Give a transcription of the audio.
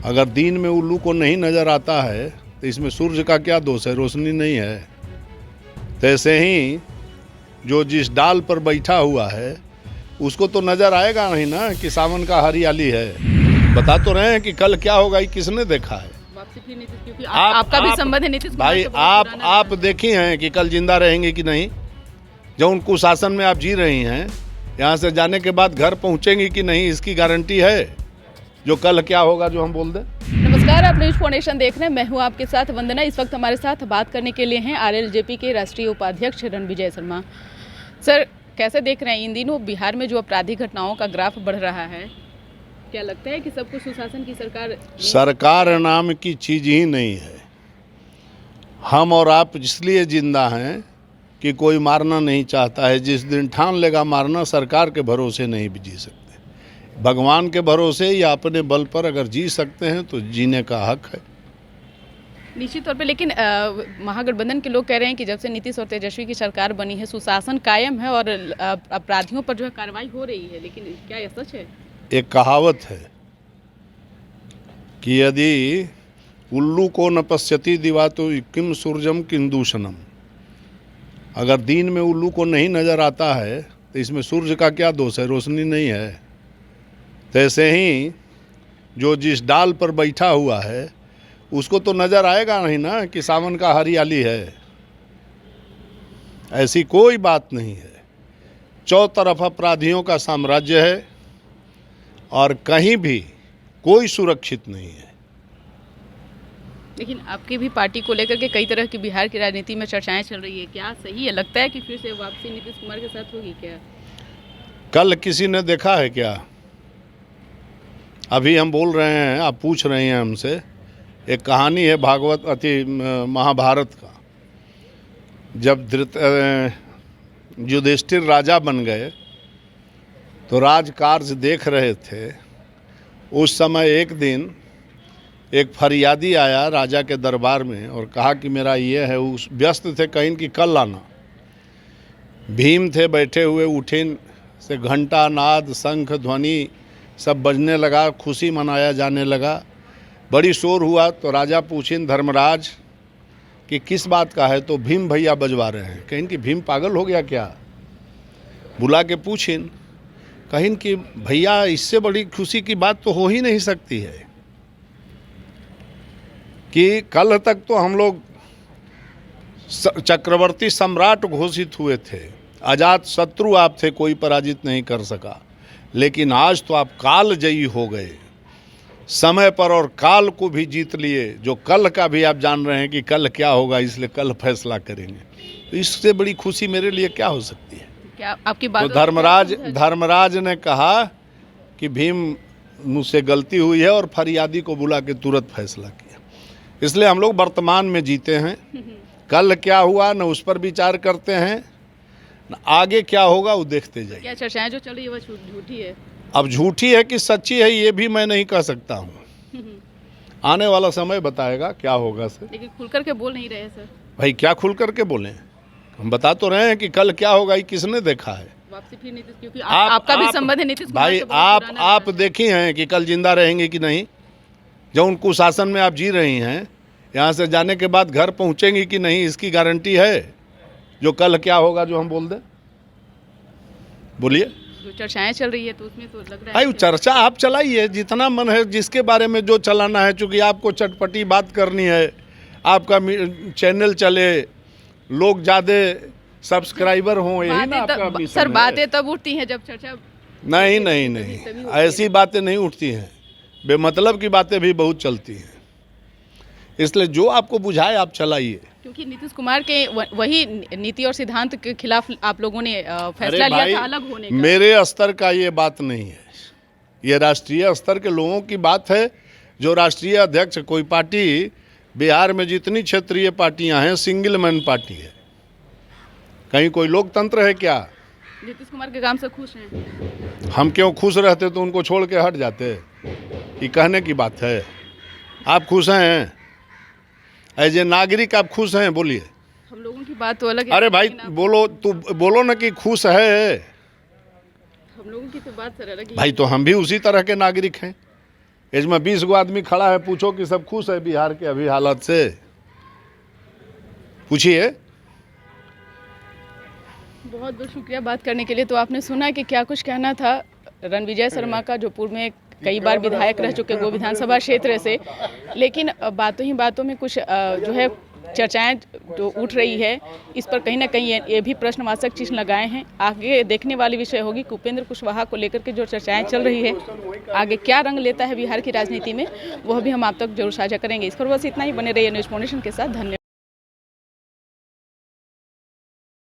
अगर दिन में उल्लू को नहीं नजर आता है तो इसमें सूर्य का क्या दोष है, रोशनी नहीं है। तो ऐसे ही जो जिस डाल पर बैठा हुआ है उसको तो नजर आएगा नहीं ना कि सावन का हरियाली है। बता तो रहे हैं कि कल क्या होगा ये किसने देखा है। वापसी फिर नीतीश, क्योंकि आपका भी संबंध है नीतीश कुमार भाई से बहुत पुराना आप देखी हैं कि कल जिंदा रहेंगे कि नहीं। जो उन कुशासन में आप जी रही हैं, यहाँ से जाने के बाद घर पहुँचेंगी कि नहीं, इसकी गारंटी है जो कल क्या होगा जो हम बोल दें। नमस्कार, आप न्यूज फाउंडेशन देख रहे हैं। मैं हूं आपके साथ वंदना। इस वक्त हमारे साथ बात करने के लिए हैं आरएलजेपी के राष्ट्रीय उपाध्यक्ष रणविजय शर्मा। सर, कैसे देख रहे हैं इन दिनों बिहार में जो आपराधिक घटनाओं का ग्राफ बढ़ रहा है? क्या लगता है कि सब कुछ सुशासन की सरकार नाम की चीज ही नहीं है। हम और आप इसलिए जिंदा हैं कि कोई मारना नहीं चाहता है। जिस दिन ठान लेगा मारना, सरकार के भरोसे नहीं भी जी सकते। भगवान के भरोसे या अपने बल पर अगर जी सकते हैं तो जीने का हक है निश्चित तौर पे। लेकिन महागठबंधन के लोग कह रहे हैं कि जब से नीतीश और तेजस्वी की सरकार बनी है सुशासन कायम है और अपराधियों पर जो है कार्रवाई हो रही है। लेकिन क्या यह सच है? एक कहावत है कि यदि उल्लू को न पश्यति दिवा तो किम सूर्यम किंदूषणम। अगर दिन में उल्लू को नहीं नजर आता है तो इसमें सूर्य का क्या दोष है, रोशनी नहीं है। तो ऐसे ही जो जिस डाल पर बैठा हुआ है उसको तो नजर आएगा नहीं ना कि सावन का हरियाली है। ऐसी कोई बात नहीं है। चौतरफ अपराधियों का साम्राज्य है और कहीं भी कोई सुरक्षित नहीं है। लेकिन आपकी भी पार्टी को लेकर के कई तरह की बिहार की राजनीति में चर्चाएं चल रही है। क्या सही है? लगता है कि फिर से वापसी नीतीश कुमार के साथ होगी क्या? कल किसी ने देखा है क्या? अभी हम बोल रहे हैं, आप पूछ रहे हैं हमसे। एक कहानी है महाभारत का। जब युधिष्ठिर राजा बन गए तो राजकार्य देख रहे थे। उस समय एक दिन एक फरियादी आया राजा के दरबार में और कहा कि मेरा ये है। उस व्यस्त थे, कहीं कि कल आना। भीम थे बैठे हुए, उठे से घंटा नाद शंख ध्वनि सब बजने लगा, खुशी मनाया जाने लगा, बड़ी शोर हुआ। तो राजा पूछें धर्मराज कि किस बात का है? तो भीम भैया बजवा रहे हैं। कहीं कि भीम पागल हो गया क्या? बुला के पूछें, कहीं कि भैया इससे बड़ी खुशी की बात तो हो ही नहीं सकती है कि कल तक तो हम लोग चक्रवर्ती सम्राट घोषित हुए थे, अजात शत्रु आप थे, कोई पराजित नहीं कर सका। लेकिन आज तो आप काल जयी हो गए, समय पर और काल को भी जीत लिए। जो कल का भी आप जान रहे हैं कि कल क्या होगा, इसलिए कल फैसला करेंगे। तो इससे बड़ी खुशी मेरे लिए क्या हो सकती है? क्या आपकी बात? तो धर्मराज ने कहा कि भीम मुझसे गलती हुई है और फरियादी को बुला के तुरंत फैसला किया। इसलिए हम लोग वर्तमान में जीते हैं। कल क्या हुआ न उस पर विचार करते हैं, न आगे क्या होगा वो देखते जाइए। क्या चर्चाएं जो चल रही है वो झूठी है? अब झूठी है कि सच्ची है ये भी मैं नहीं कह सकता हूँ। आने वाला समय बताएगा क्या होगा सर। लेकिन खुलकर के बोल नहीं रहे सर। भाई क्या खुल करके बोले? हम बता तो रहे हैं कि कल क्या होगा ये किसने देखा है। वापसी फिर नीतीश, क्योंकि आपका भी संबंध है नीतीश कुमार भाई से बहुत पुराना आप देखी हैं कि कल जिंदा रहेंगे कि नहीं। जो उन कुशासन में आप जी रही हैं, यहाँ से जाने के बाद घर पहुँचेंगी कि नहीं, इसकी गारंटी है जो कल क्या होगा जो हम बोल दें। बोलिए। जो चर्चाएं चल रही है तो उसमें तो लग रहा है भाई चर्चा आप चलाइए जितना मन है, जिसके बारे में जो चलाना है। चूँकि आपको चटपटी बात करनी है, आपका चैनल चले, लोग ज़्यादा सब्सक्राइबर हों, यही ना आपका मिशन है। सर बातें तब उठती हैं जब चर्चा नहीं ऐसी बातें नहीं उठती हैं। बेमतलब की बातें भी बहुत चलती हैं। इसलिए जो आपको बुझाए आप चलाइए। क्योंकि नीतीश कुमार के वही नीति और सिद्धांत के खिलाफ आप लोगों ने फैसला लिया था अलग होने का। मेरे स्तर का ये बात नहीं है, ये राष्ट्रीय स्तर के लोगों की बात है। जो राष्ट्रीय अध्यक्ष, कोई पार्टी बिहार में जितनी क्षेत्रीय पार्टियां हैं सिंगल मैन पार्टी है। कहीं कोई लोकतंत्र है क्या? नीतीश कुमार के काम से खुश हैं? हम क्यों खुश रहते तो उनको छोड़ के हट जाते? ये कहने की बात है। आप खुश हैं एज ए नागरिक? आप खुश हैं? बोलिए। हम लोगों की बात तो अलग है। अरे भाई बोलो, तू बोलो ना कि खुश है। हम लोगों की तो बात सर अलग है। भाई तो हम भी उसी तरह के नागरिक हैं। इसमें 20 गो आदमी खड़ा है, पूछो कि सब खुश है बिहार के अभी हालत से? पूछिए। बहुत बहुत शुक्रिया बात करने के लिए। तो आपने सुना कि क्या कुछ कहना था रणविजय शर्मा का, जो पूर्व में कई बार विधायक रह चुके गो विधानसभा क्षेत्र से। लेकिन बातों ही बातों में कुछ जो है चर्चाएं जो उठ रही है, इस पर कहीं ना कहीं ये भी प्रश्नवाचक चिन्ह लगाए हैं। आगे देखने वाली विषय होगी कि उपेंद्र कुशवाहा को लेकर के जो चर्चाएं चल रही है, आगे क्या रंग लेता है बिहार की राजनीति में, वह भी हम आप तक जरूर साझा करेंगे। इस पर बस इतना ही। बने रहिए न्यूज़ फाउंडेशन के साथ। धन्यवाद।